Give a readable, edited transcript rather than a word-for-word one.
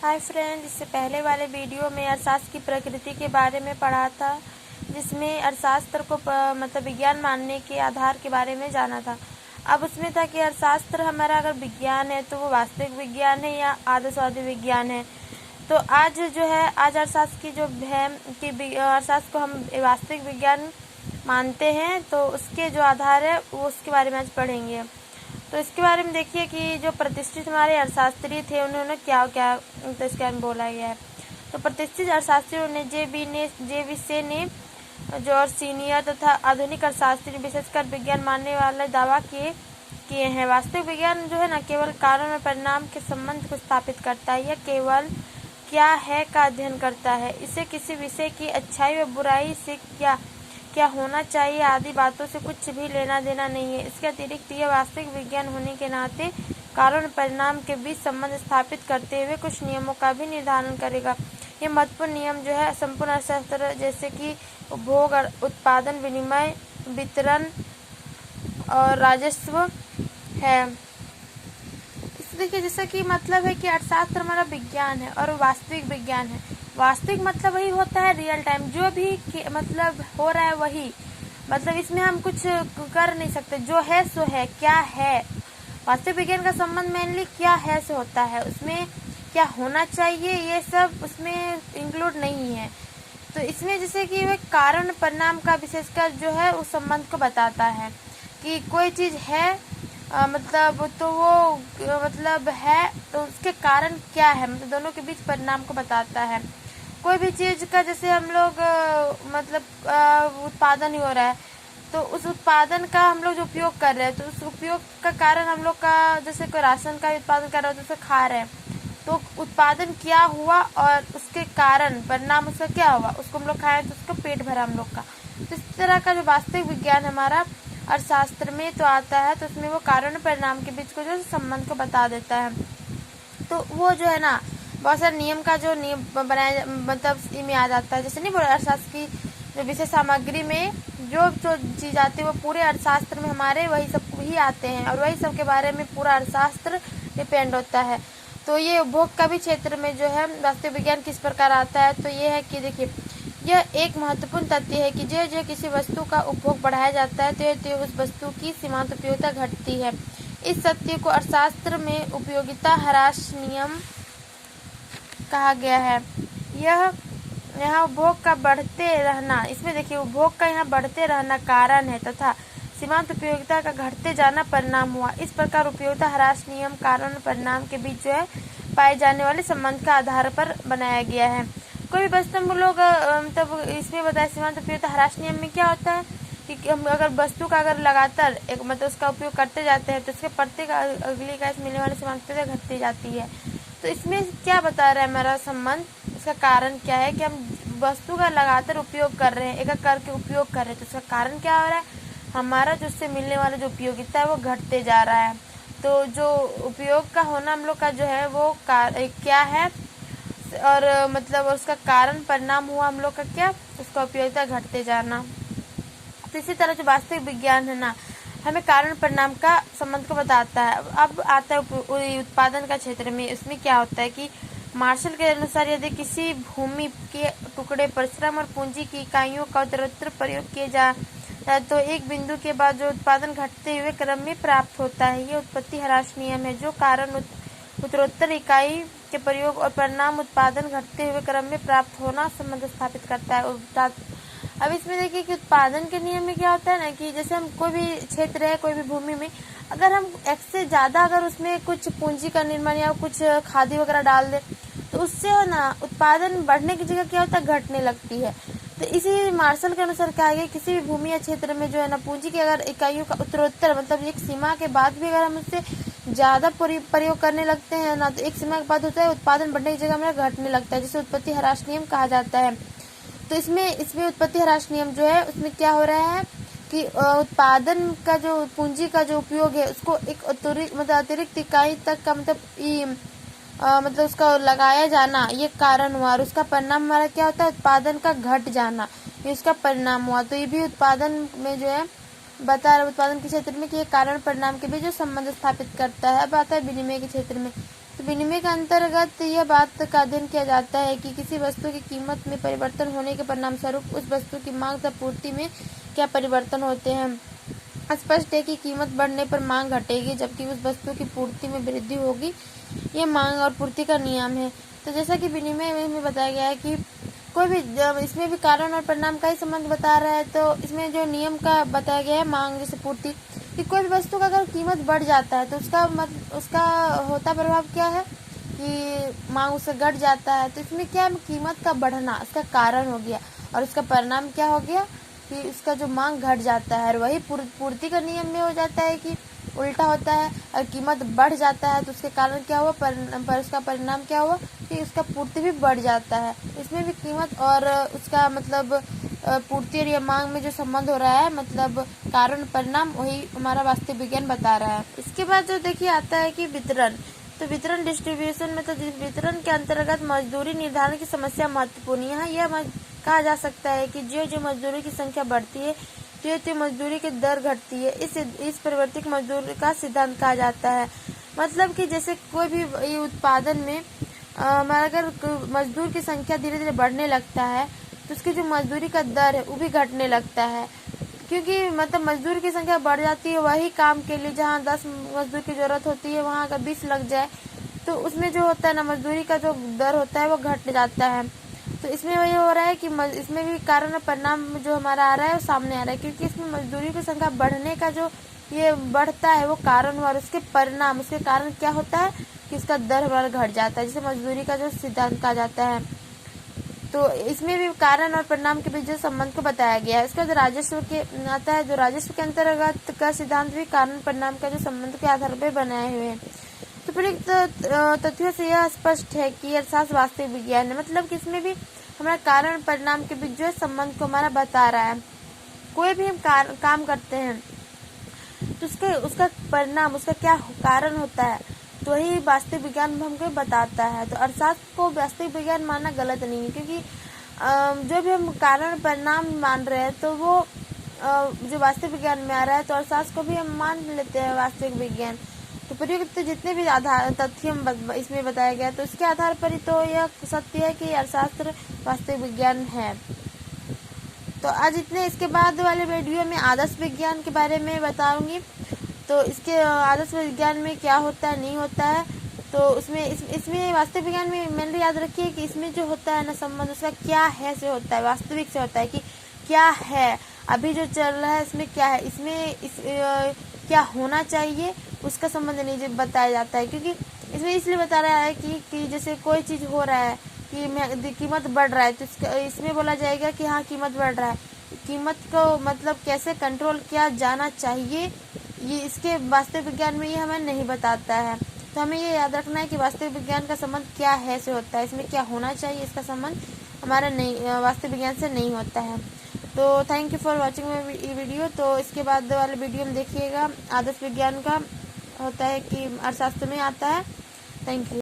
Hi friend, इससे पहले वाले वीडियो में अर्थशास्त्र की प्रकृति के बारे में पढ़ा था, जिसमें अर्थशास्त्र को मतलब विज्ञान मानने के आधार के बारे में जाना था। अब उसमें था कि अर्थशास्त्र हमारा अगर विज्ञान है तो वो वास्तविक विज्ञान है या आदर्शवादी विज्ञान है। तो आज जो है अर्थशास्त्र की जो है कि अर्थशास्त्र को हम वास्तविक विज्ञान मानते हैं, तो उसके जो आधार है वो उसके बारे में आज पढ़ेंगे। तो इसके बारे में देखिए कि जो प्रतिष्ठित हमारे अर्थशास्त्री थे उन्होंने क्या क्या तो इसके बारे में बोला गया है। तो प्रतिष्ठित अर्थशास्त्रियों ने जे.बी. से ने जो और सीनियर तथा आधुनिक अर्थशास्त्री विशेषकर विज्ञान मानने वाले दावा किए हैं। वास्तविक विज्ञान जो है न केवल कारण और परिणाम के संबंध को स्थापित करता है, यह केवल क्या है का अध्ययन करता है। इसे किसी विषय की अच्छाई व बुराई से क्या होना चाहिए आदि बातों से कुछ भी लेना देना नहीं है। इसके अतिरिक्त यह वास्तविक विज्ञान होने के नाते कारण परिणाम के बीच संबंध स्थापित करते हुए कुछ नियमों का भी निर्धारण करेगा। ये महत्वपूर्ण नियम जो है संपूर्ण अर्थशास्त्र जैसे कि उपभोग, उत्पादन, विनिमय, वितरण और राजस्व है। देखिए जैसा कि मतलब है कि अर्थशास्त्र हमारा विज्ञान है और वास्तविक विज्ञान है। वास्तविक मतलब वही होता है रियल टाइम, जो भी मतलब हो रहा है वही, मतलब इसमें हम कुछ कर नहीं सकते, जो है सो है, क्या है। वास्तविक विज्ञान का संबंध मेनली क्या है से होता है, उसमें क्या होना चाहिए ये सब उसमें इंक्लूड नहीं है। तो इसमें जैसे कि वह कारण परिणाम का विशेषकर जो है उस संबंध को बताता है कि कोई चीज़ है मतलब तो वो मतलब है तो उसके कारण क्या है, मतलब दोनों के बीच परिणाम को बताता है। कोई भी चीज़ का जैसे हम लोग मतलब उत्पादन ही हो रहा है, तो उस उत्पादन का हम लोग जो उपयोग कर रहे हैं, तो उस उपयोग का कारण हम लोग का जैसे कोई राशन का उत्पादन कर रहे हो तो उसे खा रहे हैं, तो उत्पादन क्या हुआ और उसके कारण परिणाम उसका क्या हुआ, उसको हम लोग खाएं तो उसका पेट भरा हम लोग का। तो इस तरह का जो वास्तविक विज्ञान हमारा अर्थशास्त्र में तो आता है, तो उसमें वो कारण परिणाम के बीच को जो संबंध को बता देता है। तो वो जो है ना बहुत सारे नियम का जो नियम बनाया मतलब इसमें आ जाता है। जैसे नहीं बोला अर्थशास्त्र की जो विषय सामग्री में जो चीज़ आती है वो पूरे अर्थशास्त्र में हमारे वही सब ही आते हैं और वही सब के बारे में पूरा अर्थशास्त्र डिपेंड होता है। तो ये उपभोग का भी क्षेत्र में जो है वास्तविक विज्ञान किस प्रकार आता है, तो ये है कि देखिए यह एक महत्वपूर्ण तथ्य है कि जो किसी वस्तु का उपभोग बढ़ाया जाता है तो उस वस्तु की सीमांत उपयोगिता घटती है। इस तथ्य को अर्थशास्त्र में उपयोगिता ह्रास नियम कहा गया है। यह यहाँ उपभोग का बढ़ते रहना, इसमें देखिए उपभोग का यहाँ बढ़ते रहना कारण है तथा सीमांत उपयोगिता का घटते जाना परिणाम हुआ। इस प्रकार उपयोगिता ह्रास नियम कारण और परिणाम के बीच जो है पाए जाने वाले संबंध का आधार पर बनाया गया है। कोई भी वस्तु हम लोग मतलब इसमें बताया सीमांत उपयोगिता ह्रास नियम में क्या होता है कि हम अगर वस्तु का अगर लगातार एक मतलब उसका उपयोग करते जाते हैं तो इसके प्रत्येक अगली का मिलने वाली सीमांत उपयोगिता घटती जाती है। तो इसमें क्या बता रहा है हमारा संबंध, इसका कारण क्या है कि हम वस्तु का लगातार उपयोग कर रहे हैं, एक एक करके उपयोग कर रहे हैं, तो इसका कारण क्या हो रहा है, हमारा जो उससे मिलने वाला जो उपयोगिता है वो घटते जा रहा है। तो जो उपयोग का होना हम लोग का जो है वो क्या है और मतलब उसका कारण परिणाम हुआ हम लोग का क्या, उसका उपयोगिता घटते जाना। तो इसी तरह जो वास्तविक विज्ञान है ना हमें कारण परिणाम का संबंध को बताता है। अब आता है उत्पादन का क्षेत्र में, इसमें क्या होता है कि मार्शल के अनुसार यदि किसी भूमि के टुकड़े पर श्रम और पूंजी की इकाइयों का उत्तरोत्तर प्रयोग किए जा तो एक बिंदु के बाद जो उत्पादन घटते हुए क्रम में प्राप्त होता है, ये उत्पत्ति ह्रास नियम है। जो कारण उत्तरोत्तर इकाई के प्रयोग और परिणाम उत्पादन घटते हुए क्रम में प्राप्त होना संबंध स्थापित करता है। अब इसमें देखिए कि उत्पादन के नियम में क्या होता है ना कि जैसे हम कोई भी क्षेत्र है, कोई भी भूमि में अगर हम एक से ज़्यादा अगर उसमें कुछ पूंजी का निर्माण या कुछ खादी वगैरह डाल दे तो उससे है ना उत्पादन बढ़ने की जगह क्या होता है, घटने लगती है। तो इसी मार्शल के अनुसार कहा गया किसी भी भूमि या क्षेत्र में जो है ना पूंजी के अगर इकाइयों का उत्तरोत्तर मतलब एक सीमा के बाद भी अगर हम उससे ज़्यादा प्रयोग करने लगते हैं ना तो एक सीमा के बाद होता है उत्पादन बढ़ने की जगह में घटने लगता है, जिसे उत्पत्ति ह्रास नियम कहा जाता है। तो इसमें उत्पत्ति ह्रास नियम जो है उसमें क्या हो रहा है कि उत्पादन का जो पूंजी का जो उपयोग है उसको एक अतिरिक्त इकाई तक का मतलब उसका लगाया जाना ये कारण हुआ और उसका परिणाम हमारा क्या होता है, उत्पादन का घट जाना, ये उसका परिणाम हुआ। तो ये भी उत्पादन में जो है बता रहा उत्पादन के क्षेत्र में कि ये कारण परिणाम के बीच जो संबंध स्थापित करता है। अब आता है विनिमय के क्षेत्र में, तो विनिमय के अंतर्गत यह बात का अध्ययन किया जाता है कि किसी वस्तु की कीमत में परिवर्तन होने के परिणाम स्वरूप उस वस्तु की मांग तथा पूर्ति में क्या परिवर्तन होते हैं। स्पष्ट है कि कीमत बढ़ने पर मांग घटेगी, जबकि उस वस्तु की पूर्ति में वृद्धि होगी। यह मांग और पूर्ति का नियम है। तो जैसा कि विनिमय में बताया गया है कि कोई भी, इसमें भी कारण और परिणाम का ही संबंध बता रहा है। तो इसमें जो नियम का बताया गया है मांग जैसे पूर्ति, कि कोई भी वस्तु का अगर कीमत बढ़ जाता है तो उसका होता प्रभाव क्या है कि मांग उससे घट जाता है। तो इसमें क्या है, कीमत का बढ़ना इसका कारण हो गया, और उसका परिणाम क्या हो गया कि उसका जो मांग घट जाता है। और वही पूर्ति का नियम में हो जाता है कि उल्टा होता है, और कीमत बढ़ जाता है तो उसके कारण क्या हुआ, पर उसका परिणाम क्या हुआ कि उसका पूर्ति भी बढ़ जाता है। इसमें भी कीमत और उसका मतलब पूर्ति और या मांग में जो संबंध हो रहा है, मतलब कारण परिणाम, वही हमारा वास्तविक विज्ञान बता रहा है। इसके बाद जो देखिए आता है कि वितरण। तो वितरण डिस्ट्रीब्यूशन में, तो वितरण के अंतर्गत मजदूरी निर्धारण की समस्या महत्वपूर्ण। यहाँ यह कहा जा सकता है कि जो मजदूरी की संख्या बढ़ती है तो मजदूरी की दर घटती है। इस परिवर्तित मजदूरी का सिद्धांत कहा जाता है। मतलब कि जैसे कोई भी उत्पादन में हमारा अगर मजदूर की संख्या धीरे धीरे बढ़ने लगता है तो उसकी जो मजदूरी का दर है वो भी घटने लगता है, क्योंकि मतलब मजदूर की संख्या बढ़ जाती है। वही काम के लिए जहाँ 10 मजदूर की जरूरत होती है वहाँ अगर 20 लग जाए तो उसमें जो होता है ना, मजदूरी का जो दर होता है वो घट जाता है। तो इसमें वही हो रहा है कि इसमें भी कारण और परिणाम जो हमारा आ रहा है वो सामने आ रहा है, क्योंकि इसमें मजदूरी की संख्या बढ़ने का जो ये बढ़ता है वो कारण हुआ, और उसके परिणाम, उसके कारण क्या होता है कि इसका दर हमारा घट जाता है, जिसे मजदूरी का जो सिद्धांत कहा जाता है। तो इसमें भी कारण और परिणाम के बीच जो संबंध को बताया गया है। इसका जो राजस्व के आता है, जो राजस्व के अंतर्गत का सिद्धांत भी कारण परिणाम का जो संबंध के आधार पर बनाए हुए हैं। तो प्रयुक्त तथ्यों से यह स्पष्ट है कि अर्थशास्त्र वास्तविक विज्ञान है। मतलब कि इसमें भी हमारा कारण परिणाम के बीच जो है संबंध को हमारा बता रहा है। कोई भी हम काम करते हैं तो उसका परिणाम, उसका क्या कारण होता है, तो वही वास्तविक विज्ञान हमको बताता है। तो अर्थशास्त्र को वास्तविक विज्ञान मानना गलत नहीं है, क्योंकि जो भी हम कारण परिणाम मान रहे हैं तो वो जो वास्तविक विज्ञान में आ रहा है, तो अर्थशास्त्र को भी हम मान लेते हैं वास्तविक विज्ञान। तो प्रयुक्त जितने भी आधार तथ्य इसमें बताया गया तो इसके आधार पर ही तो यह सत्य है कि अर्थशास्त्र वास्तविक विज्ञान है। तो आज इतने। इसके बाद वाले वीडियो में आदर्श विज्ञान के बारे में बताऊंगी। तो इसके आदर्श विज्ञान में क्या होता है नहीं होता है, तो उसमें इसमें वास्तविक विज्ञान में मेनली याद रखिए कि इसमें जो होता है ना संबंध, उसका क्या है से होता है, वास्तविक से होता है कि क्या है, अभी जो चल रहा है इसमें क्या है, इसमें क्या होना चाहिए उसका संबंध नहीं बताया जाता है। क्योंकि इसमें इसलिए बता रहा है कि जैसे कोई चीज़ हो रहा है कि कीमत बढ़ रहा है, तो इसमें बोला जाएगा कि हाँ कीमत बढ़ रहा है, कीमत को मतलब कैसे कंट्रोल किया जाना चाहिए, ये इसके वास्तविक विज्ञान में ये हमें नहीं बताता है। तो हमें ये याद रखना है कि वास्तविक विज्ञान का संबंध क्या है से होता है, इसमें क्या होना चाहिए इसका संबंध हमारा नहीं, वास्तविक विज्ञान से नहीं होता है। तो thank you for watching my video. तो इसके बाद वाले वीडियो में देखिएगा आदर्श विज्ञान का होता है कि अर्थशास्त्र में आता है। Thank you.